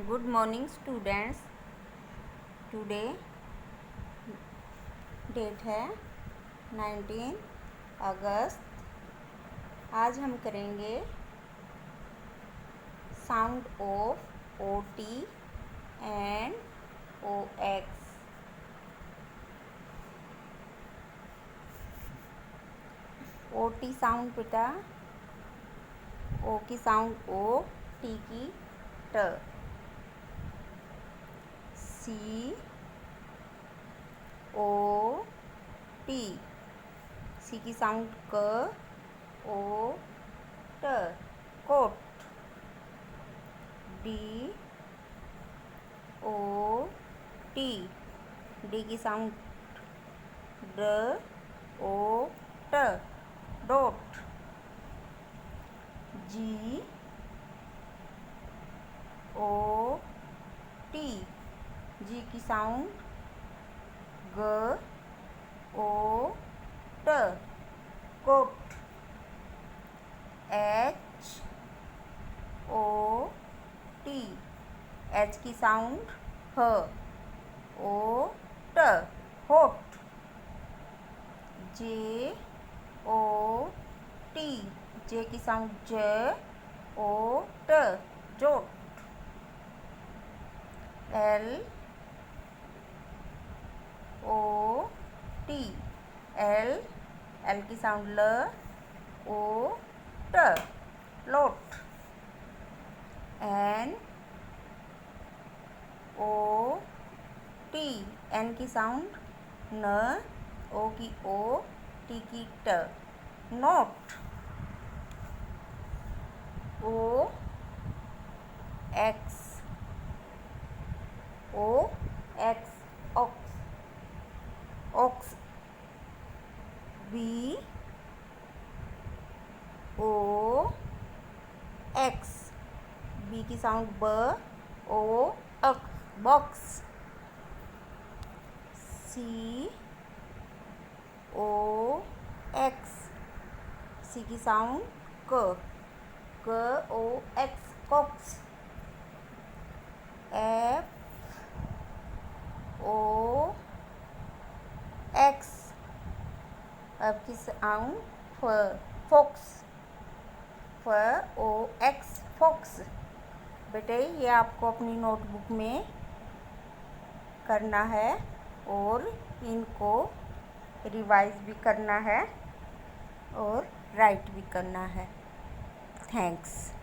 Good morning students. Today date है 19 अगस्त। आज हम करेंगे sound of O T and O X. O T sound बेटा, ओ की साउंड ओ, टी की ट। सी ओ टी, सी की साउंड क, ओ ट, cot. D O T, D की साउंड ड, ओ ट, डोट। जी ओ टी, जी की साउंड ग, ओ ट, got. H O T, H की साउंड ह, ओ ट, होट। जे ओ टी, जे की साउंड ज, ओ ट, jot. L O T, L, L की साउंड ल, ओ ट, lot. N O T, N की साउंड न, ओ की ओ, टी की ट, not. O X, O X, ox, ox. B O X, B की साउंड ब, ओ अक, बॉक्स। सी ओ एक्स, सी की साउंड क, क O X, cox. F O X, F की साउंड फ, फॉक्स, फ ओ एक्स, फॉक्स। बेटे ये आपको अपनी नोटबुक में करना है और इनको रिवाइज भी करना है और राइट भी करना है। थैंक्स।